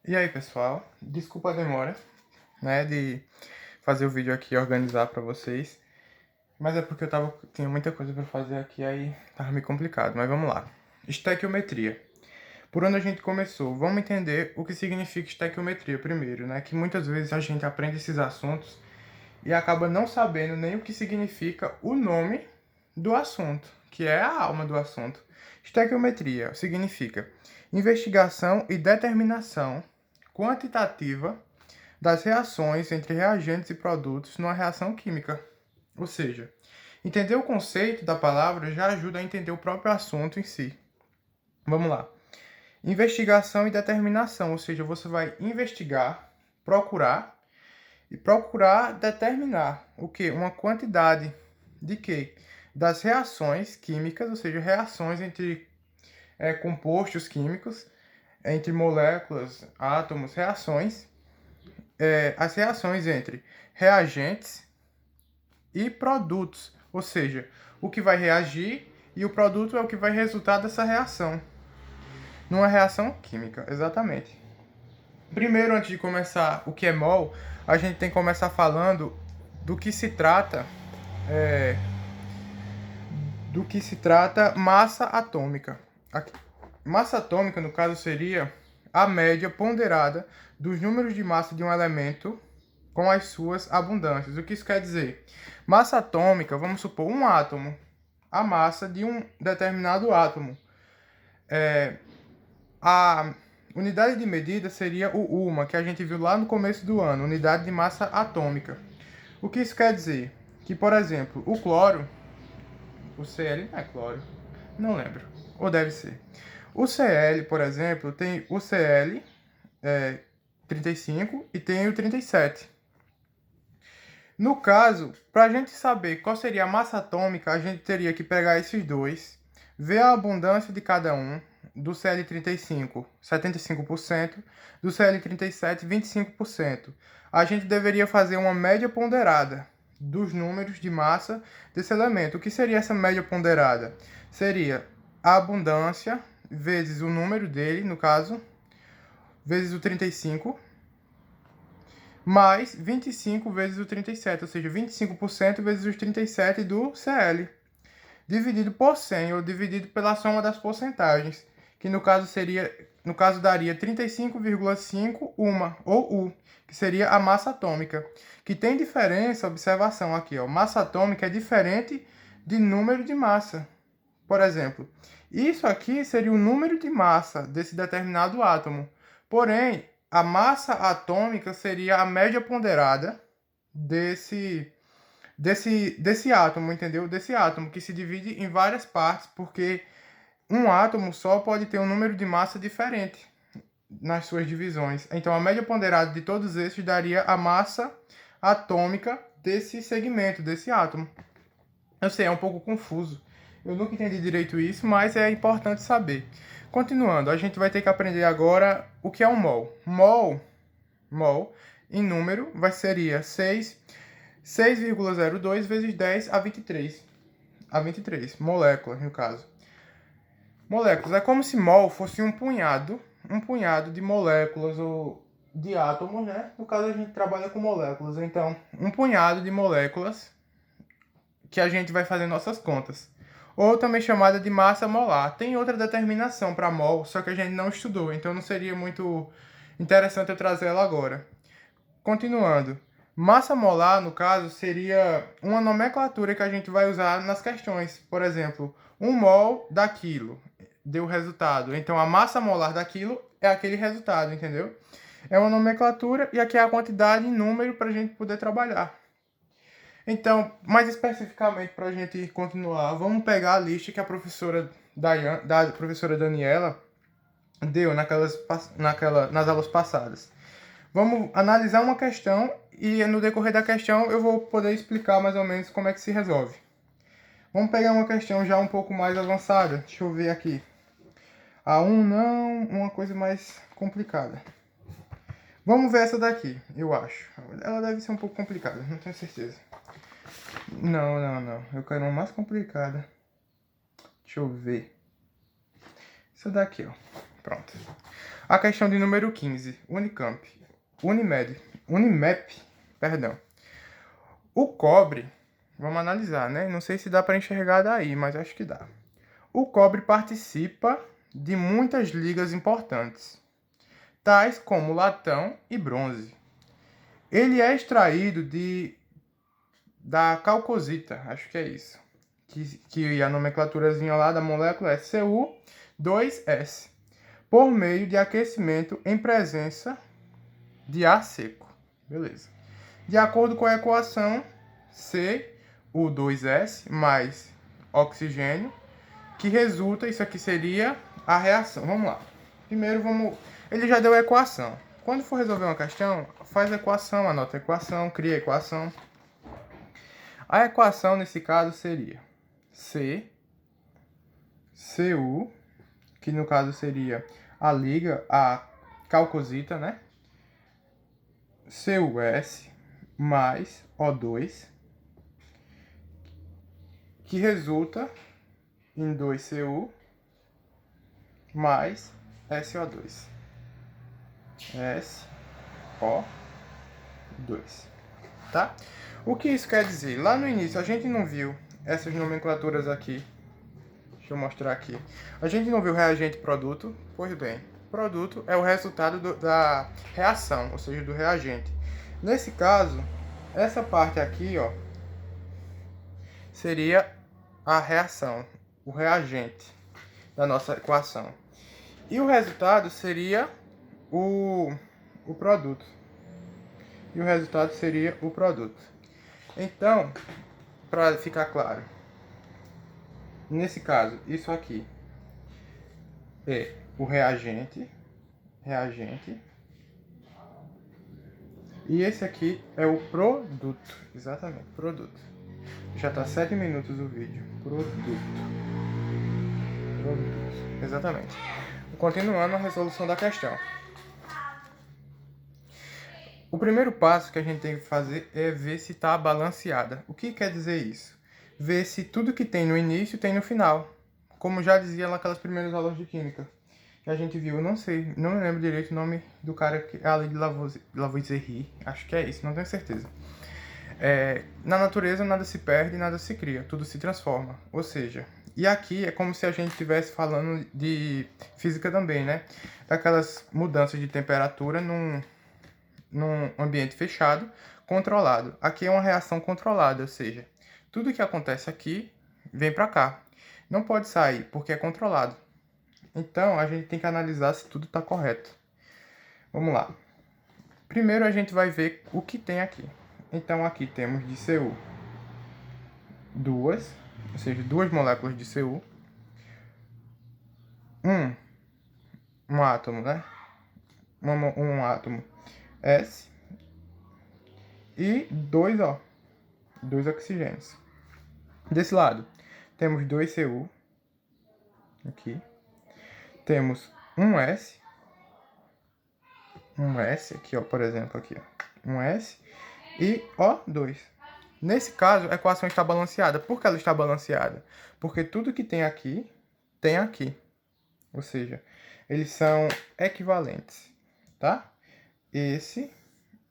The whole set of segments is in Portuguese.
E aí, pessoal, desculpa a demora, né, de fazer o vídeo aqui e organizar pra vocês, mas é porque tinha muita coisa pra fazer aqui, aí tava meio complicado, mas vamos lá. Estequiometria. Por onde a gente começou? Vamos entender o que significa estequiometria primeiro, né, que muitas vezes a gente aprende esses assuntos e acaba não sabendo nem o que significa o nome do assunto, que é a alma do assunto. Estequiometria significa investigação e determinação quantitativa das reações entre reagentes e produtos numa reação química. Ou seja, entender o conceito da palavra já ajuda a entender o próprio assunto em si. Vamos lá. Investigação e determinação, ou seja, você vai investigar, procurar determinar o que? Uma quantidade de quê? Das reações químicas, ou seja, reações entre compostos químicos, entre moléculas, átomos, reações, as reações entre reagentes e produtos, ou seja, o que vai reagir e o produto é o que vai resultar dessa reação, numa reação química, exatamente. Primeiro, antes de começar o que é mol, a gente tem que começar falando do que se trata, massa atômica. Massa atômica, no caso, seria a média ponderada dos números de massa de um elemento com as suas abundâncias. O que isso quer dizer? Massa atômica, vamos supor, um átomo, a massa de um determinado átomo. A unidade de medida seria o UMA, que a gente viu lá no começo do ano, unidade de massa atômica. O que isso quer dizer? Que, por exemplo, o cloro, o Cl não é cloro, não lembro, ou deve ser. O Cl, por exemplo, tem o Cl 35 e tem o 37. No caso, para a gente saber qual seria a massa atômica, a gente teria que pegar esses dois, ver a abundância de cada um, do Cl35, 75%, do Cl37, 25%. A gente deveria fazer uma média ponderada dos números de massa desse elemento. O que seria essa média ponderada? Seria a abundância vezes o número dele, no caso, vezes o 35, mais 25 vezes o 37, ou seja, 25% vezes os 37 do Cl, dividido por 100, ou dividido pela soma das porcentagens, que no caso daria 35,5 ou U, que seria a massa atômica, que tem diferença, observação aqui, ó, massa atômica é diferente de número de massa. Por exemplo, isso aqui seria o número de massa desse determinado átomo, porém, a massa atômica seria a média ponderada desse átomo, entendeu? Desse átomo, que se divide em várias partes, porque um átomo só pode ter um número de massa diferente nas suas divisões. Então, a média ponderada de todos esses daria a massa atômica desse segmento, desse átomo. Eu sei, é um pouco confuso. Eu nunca entendi direito isso, mas é importante saber. Continuando, a gente vai ter que aprender agora o que é um mol. Mol em número, seria 6,02 vezes 10 a 23. A 23, moléculas, no caso. Moléculas, é como se mol fosse um punhado de moléculas ou de átomos, né? No caso, a gente trabalha com moléculas. Então, um punhado de moléculas que a gente vai fazer nossas contas. Ou também chamada de massa molar. Tem outra determinação para mol, só que a gente não estudou, então não seria muito interessante eu trazer ela agora. Continuando. Massa molar, no caso, seria uma nomenclatura que a gente vai usar nas questões. Por exemplo, 1 mol daquilo deu resultado. Então, a massa molar daquilo é aquele resultado, entendeu? É uma nomenclatura e aqui é a quantidade em número para a gente poder trabalhar. Então, mais especificamente, para a gente continuar, vamos pegar a lista que a professora professora Daniela deu nas aulas passadas. Vamos analisar uma questão e no decorrer da questão eu vou poder explicar mais ou menos como é que se resolve. Vamos pegar uma questão já um pouco mais avançada. Deixa eu ver aqui. A 1 não, uma coisa mais complicada. Vamos ver essa daqui, eu acho. Ela deve ser um pouco complicada, não tenho certeza. Não. Eu quero uma mais complicada. Deixa eu ver. Essa daqui, ó. Pronto. A questão de número 15, Unimap, perdão. O cobre, vamos analisar, né? Não sei se dá para enxergar daí, mas acho que dá. O cobre participa de muitas ligas importantes, tais como latão e bronze. Ele é extraído da calcosita, acho que é isso. Que a nomenclaturazinha lá da molécula é Cu2S, por meio de aquecimento em presença de ar seco. Beleza. De acordo com a equação Cu2S mais oxigênio, que resulta, isso aqui seria a reação. Vamos lá. Primeiro ele já deu a equação. Quando for resolver uma questão, faz a equação, anota a equação, cria a equação. A equação nesse caso seria Cu, que no caso seria a liga, a calcosita, né? CuS mais O2, que resulta em 2Cu mais SO2. SO2. Tá? O que isso quer dizer? Lá no início a gente não viu essas nomenclaturas aqui. Deixa eu mostrar aqui. A gente não viu reagente e produto. Pois bem, produto é o resultado da reação, ou seja, do reagente. Nesse caso, essa parte aqui, ó, seria a reação, o reagente da nossa equação. E o resultado seria o produto. E o resultado seria o produto. Então, para ficar claro, nesse caso, isso aqui é o reagente, e esse aqui é o produto, exatamente, produto. Já está 7 minutos o vídeo, produto, exatamente. Continuando a resolução da questão. O primeiro passo que a gente tem que fazer é ver se está balanceada. O que quer dizer isso? Ver se tudo que tem no início tem no final. Como já dizia naquelas primeiras aulas de química que a gente viu. Eu não sei, não me lembro direito o nome do cara que é a lei de Lavoisier. Acho que é isso, não tenho certeza. Na natureza nada se perde, nada se cria, tudo se transforma. Ou seja, e aqui é como se a gente estivesse falando de física também, né? Daquelas mudanças de temperatura num ambiente fechado, controlado. Aqui é uma reação controlada, ou seja, tudo que acontece aqui vem para cá. Não pode sair porque é controlado. Então a gente tem que analisar se tudo está correto. Vamos lá. Primeiro a gente vai ver o que tem aqui. Então aqui temos de Cu duas, ou seja, duas moléculas de Cu. Um átomo, né? Um átomo S e dois oxigênios. Desse lado, temos 2Cu aqui. Temos um S aqui, ó, por exemplo, aqui, ó. Um S e O2. Nesse caso, a equação está balanceada. Por que ela está balanceada? Porque tudo que tem aqui, tem aqui. Ou seja, eles são equivalentes, tá? Esse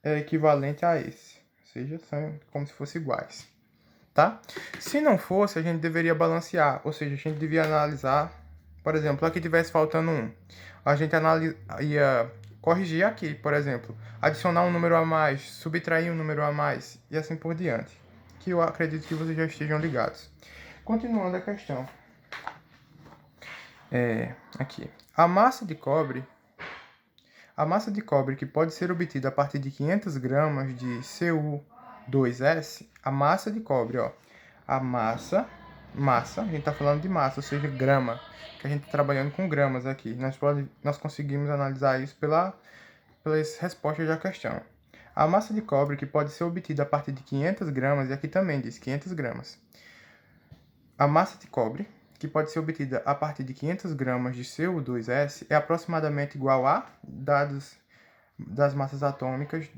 é equivalente a esse. Ou seja, são como se fossem iguais, tá? Se não fosse, a gente deveria balancear. Ou seja, a gente devia analisar, por exemplo, aqui tivesse faltando um. A gente ia corrigir aqui, por exemplo, adicionar um número a mais, subtrair um número a mais e assim por diante. Que eu acredito que vocês já estejam ligados. Continuando a questão. Aqui. A massa de cobre que pode ser obtida a partir de 500 gramas de Cu2S, a massa de cobre, ó. A massa, a gente está falando de massa, ou seja, grama, que a gente está trabalhando com gramas aqui. Nós conseguimos analisar isso pelas respostas da questão. A massa de cobre que pode ser obtida a partir de 500 gramas, e aqui também diz 500 gramas. A massa de cobre que pode ser obtida a partir de 500 gramas de Cu2S é aproximadamente igual a dados das massas atômicas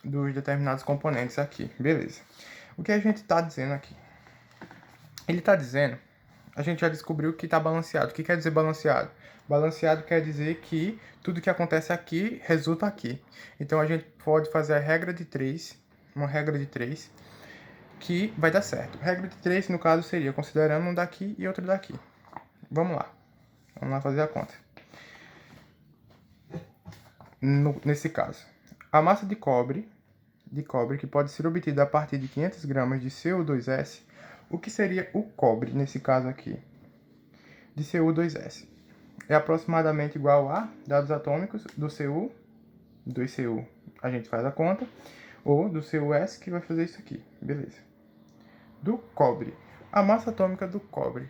dos determinados componentes aqui. Beleza. O que a gente está dizendo aqui? Ele está dizendo, a gente já descobriu que está balanceado. O que quer dizer balanceado? Balanceado quer dizer que tudo que acontece aqui resulta aqui. Então a gente pode fazer a regra de 3, uma regra de 3, que vai dar certo. Regra de 3, no caso, seria considerando um daqui e outro daqui. Vamos lá fazer a conta. Nesse caso, a massa de cobre que pode ser obtida a partir de 500 gramas de CO2S, o que seria o cobre nesse caso aqui, de CO2S? É aproximadamente igual a dados atômicos do Cu, a gente faz a conta, ou do CuS, que vai fazer isso aqui, beleza. Do cobre, a massa atômica do cobre